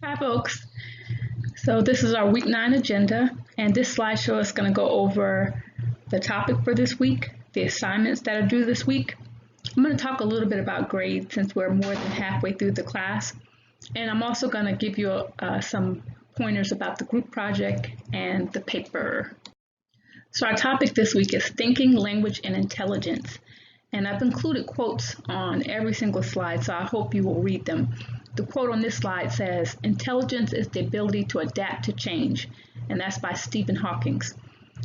Hi folks, so this is our week 9 agenda, and this slideshow is going to go over the topic for this week, the assignments that are due this week. I'm going to talk a little bit about grades since we're more than halfway through the class, and I'm also going to give you some pointers about the group project and the paper. So our topic this week is thinking, language, and intelligence, and I've included quotes on every single slide, so I hope you will read them. The quote on this slide says, "Intelligence is the ability to adapt to change," and that's by Stephen Hawking.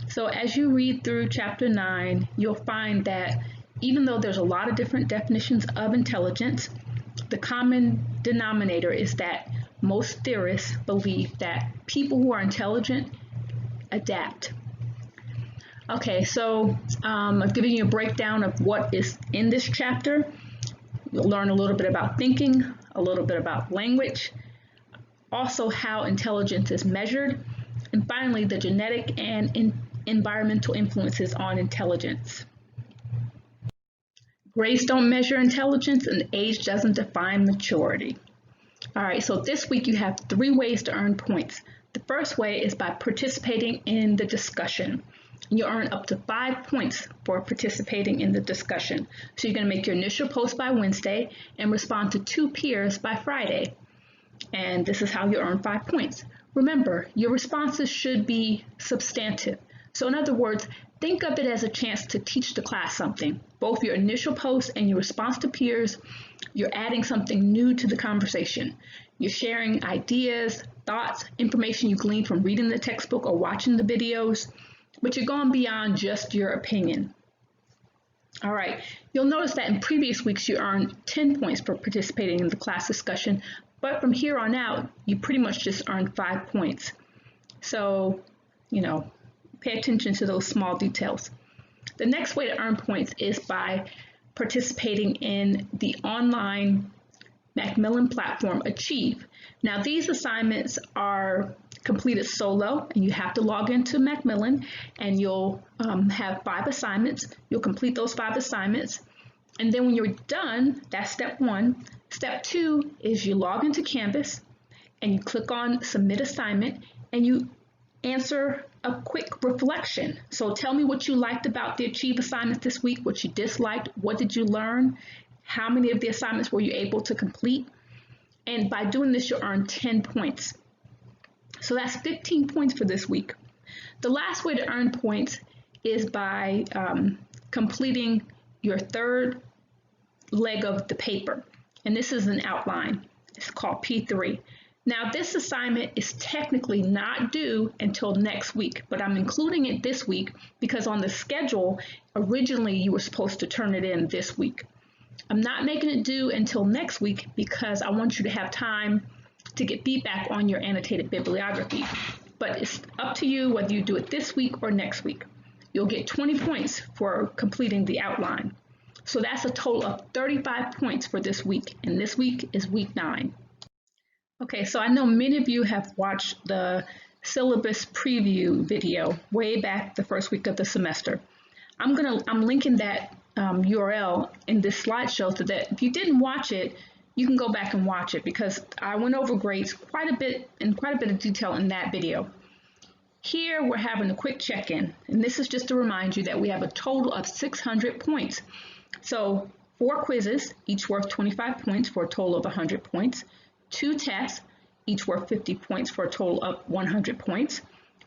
So as you read through chapter 9, you'll find that even though there's a lot of different definitions of intelligence, the common denominator is that most theorists believe that people who are intelligent adapt. Okay, so I'm giving you a breakdown of what is in this chapter. You'll learn a little bit about thinking, a little bit about language, also how intelligence is measured, and finally the genetic and environmental influences on intelligence. Grades don't measure intelligence, and age doesn't define maturity. All right, so this week you have 3 ways to earn points. The first way is by participating in the discussion. You earn up to 5 points for participating in the discussion. So you're going to make your initial post by Wednesday and respond to 2 peers by Friday. And this is how you earn 5 points. Remember, your responses should be substantive. So in other words, think of it as a chance to teach the class something. Both your initial post and your response to peers, you're adding something new to the conversation. You're sharing ideas, thoughts, information you gleaned from reading the textbook or watching the videos, but you're going beyond just your opinion. All right, you'll notice that in previous weeks you earned 10 points for participating in the class discussion, but from here on out, you pretty much just earned 5 points. So, pay attention to those small details. The next way to earn points is by participating in the online Macmillan platform Achieve. Now, these assignments are completed solo, and you have to log into Macmillan, and you'll have 5 assignments. You'll complete those 5 assignments, and then when you're done, that's step 1. Step 2 is you log into Canvas, and you click on Submit Assignment, and you answer a quick reflection. So tell me what you liked about the Achieve assignment this week, what you disliked, what did you learn, how many of the assignments were you able to complete, and by doing this, you'll earn 10 points. So that's 15 points for this week. The last way to earn points is by completing your 3rd leg of the paper. And this is an outline. It's called P3. Now, this assignment is technically not due until next week, but I'm including it this week because on the schedule, originally you were supposed to turn it in this week. I'm not making it due until next week because I want you to have time to get feedback on your annotated bibliography, but it's up to you whether you do it this week or next week. You'll get 20 points for completing the outline. So that's a total of 35 points for this week, and this week is week 9. Okay, so I know many of you have watched the syllabus preview video way back the first week of the semester. I'm linking that URL in this slideshow so that if you didn't watch it, you can go back and watch it because I went over grades quite a bit of detail in that video. Here we're having a quick check-in, and this is just to remind you that we have a total of 600 points. So 4 quizzes, each worth 25 points for a total of 100 points, 2 tests, each worth 50 points for a total of 100 points,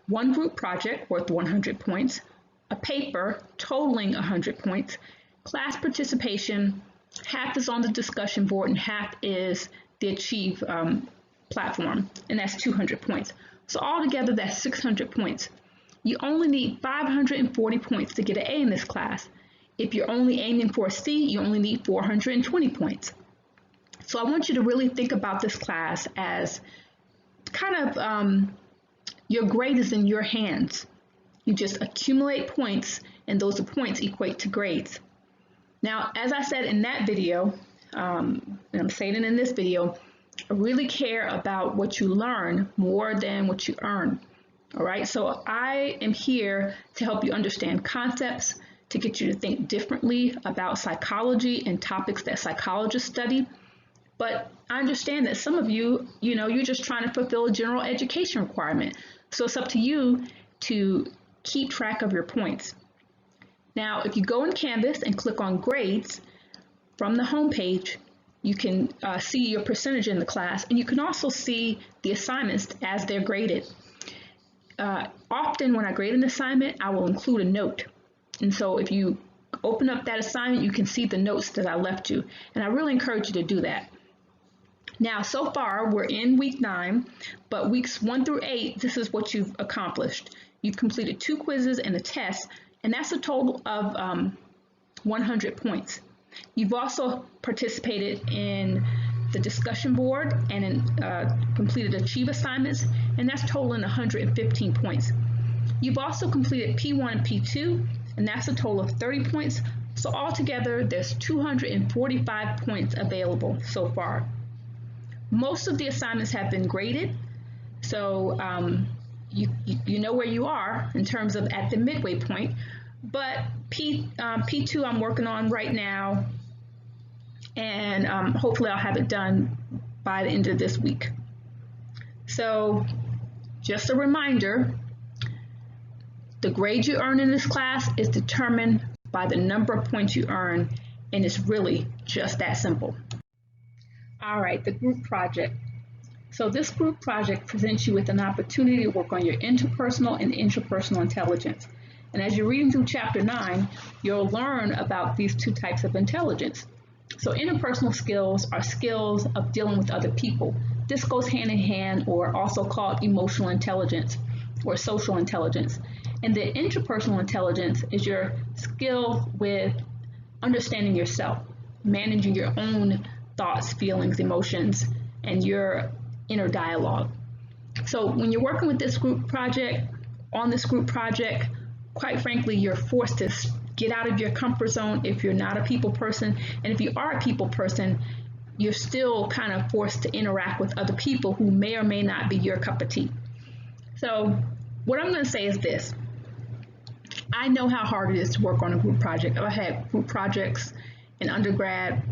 1 group project worth 100 points, a paper totaling 100 points, class participation, half is on the discussion board and half is the Achieve platform, and that's 200 points. So altogether, that's 600 points. You only need 540 points to get an A in this class. If you're only aiming for a C, you only need 420 points. So I want you to really think about this class as kind of your grade is in your hands. You just accumulate points, and those points equate to grades. Now, as I said in that video, and I'm saying it in this video, I really care about what you learn more than what you earn. All right, so I am here to help you understand concepts, to get you to think differently about psychology and topics that psychologists study. But I understand that some of you, you're just trying to fulfill a general education requirement. So it's up to you to keep track of your points. Now, if you go in Canvas and click on Grades from the home page, you can see your percentage in the class, and you can also see the assignments as they're graded. Often when I grade an assignment, I will include a note. And so if you open up that assignment, you can see the notes that I left you. And I really encourage you to do that. Now, so far, we're in week 9, but weeks 1 through 8, this is what you've accomplished. You've completed 2 quizzes and a test, and that's a total of 100 points. You've also participated in the discussion board and completed Achieve assignments, and that's totaling 115 points. You've also completed P1 and P2, and that's a total of 30 points. So altogether, there's 245 points available so far. Most of the assignments have been graded, so you know where you are in terms of at the midway point. But P2 I'm working on right now, and hopefully I'll have it done by the end of this week. So just a reminder, the grade you earn in this class is determined by the number of points you earn, and it's really just that simple. All right, the group project. So this group project presents you with an opportunity to work on your interpersonal and intrapersonal intelligence. And as you're reading through chapter 9, you'll learn about these 2 types of intelligence. So interpersonal skills are skills of dealing with other people. This goes hand in hand, or also called emotional intelligence or social intelligence. And the intrapersonal intelligence is your skill with understanding yourself, managing your own thoughts, feelings, emotions, and your inner dialogue. So when you're working with this group project, quite frankly, you're forced to get out of your comfort zone if you're not a people person. And if you are a people person, you're still kind of forced to interact with other people who may or may not be your cup of tea. So what I'm going to say is this. I know how hard it is to work on a group project. I've had group projects in undergrad,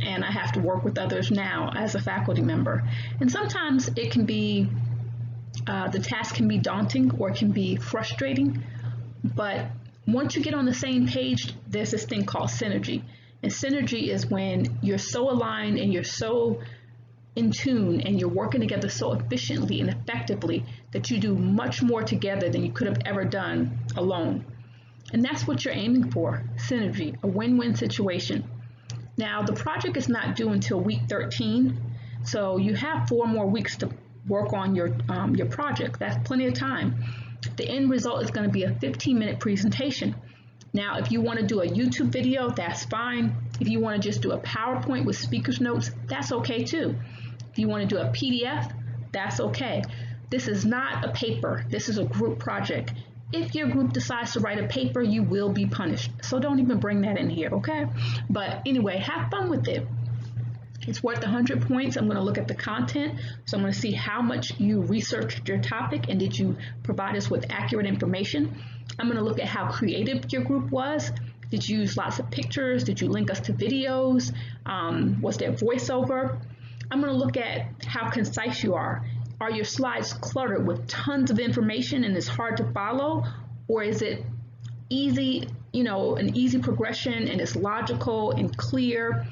and I have to work with others now as a faculty member. And sometimes it can be, the task can be daunting or it can be frustrating, but once you get on the same page, there's this thing called synergy. And synergy is when you're so aligned and you're so in tune and you're working together so efficiently and effectively that you do much more together than you could have ever done alone. And that's what you're aiming for, synergy, a win-win situation. Now, the project is not due until week 13, so you have 4 more weeks to work on your project. That's plenty of time. The end result is going to be a 15-minute presentation. Now, if you want to do a YouTube video, that's fine. If you want to just do a PowerPoint with speaker's notes, that's okay too. If you want to do a PDF, that's okay. This is not a paper. This is a group project. If your group decides to write a paper, you will be punished. So don't even bring that in here, okay? But anyway, have fun with it. It's worth 100 points. I'm going to look at the content. So I'm going to see how much you researched your topic and did you provide us with accurate information. I'm going to look at how creative your group was. Did you use lots of pictures? Did you link us to videos? Was there voiceover? I'm going to look at how concise you are. Are your slides cluttered with tons of information and it's hard to follow? Or is it easy, an easy progression and it's logical and clear?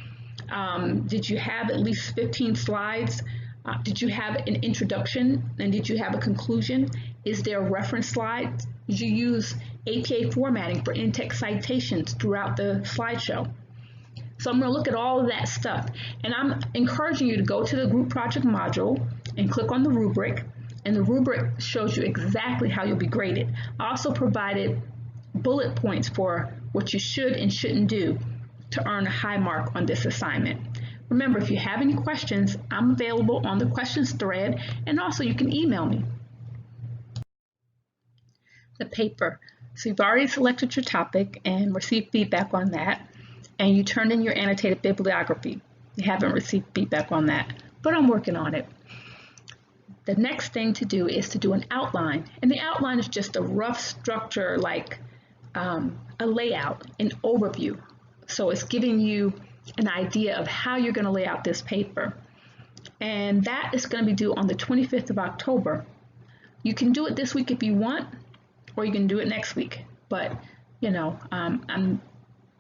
Did you have at least 15 slides? Did you have an introduction and did you have a conclusion? Is there a reference slide? Did you use APA formatting for in-text citations throughout the slideshow? So I'm going to look at all of that stuff, and I'm encouraging you to go to the group project module and click on the rubric, and the rubric shows you exactly how you'll be graded. I also provided bullet points for what you should and shouldn't do to earn a high mark on this assignment. Remember, if you have any questions, I'm available on the questions thread, and also you can email me. The paper. So you've already selected your topic and received feedback on that, and you turned in your annotated bibliography. You haven't received feedback on that, but I'm working on it. The next thing to do is to do an outline, and the outline is just a rough structure like a layout, an overview. So it's giving you an idea of how you're going to lay out this paper. And that is going to be due on the 25th of October. You can do it this week if you want, or you can do it next week. But, you know, I'm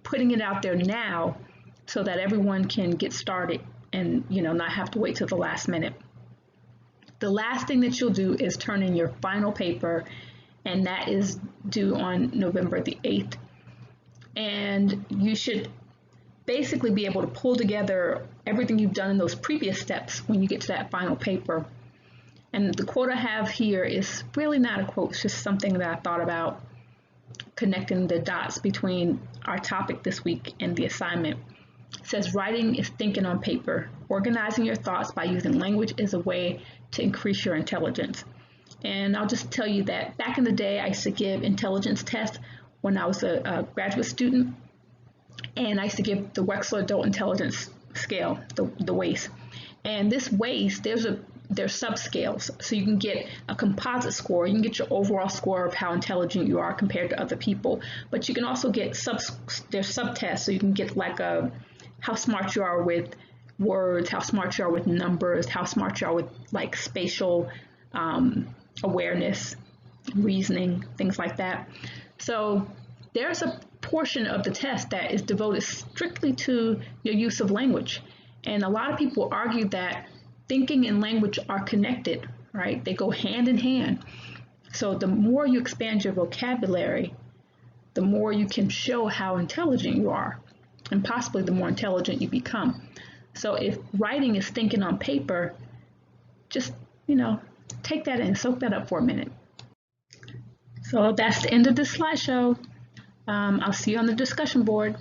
putting it out there now so that everyone can get started and, you know, not have to wait till the last minute. The last thing that you'll do is turn in your final paper, and that is due on November the 8th. And you should basically be able to pull together everything you've done in those previous steps when you get to that final paper. And the quote I have here is really not a quote, it's just something that I thought about connecting the dots between our topic this week and the assignment. It says, writing is thinking on paper. Organizing your thoughts by using language is a way to increase your intelligence. And I'll just tell you that back in the day, I used to give intelligence tests when I was a graduate student. And I used to give the Wechsler Adult Intelligence Scale, the WAIS. And this WAIS, there's subscales. So you can get a composite score. You can get your overall score of how intelligent you are compared to other people. But you can also get there's subtests. So you can get like how smart you are with words, how smart you are with numbers, how smart you are with like spatial awareness, reasoning, things like that. So there's a portion of the test that is devoted strictly to your use of language. And a lot of people argue that thinking and language are connected, right? They go hand in hand. So the more you expand your vocabulary, the more you can show how intelligent you are, and possibly the more intelligent you become. So if writing is thinking on paper, just, you know, take that in, soak that up for a minute. So that's the end of this slideshow. I'll see you on the discussion board.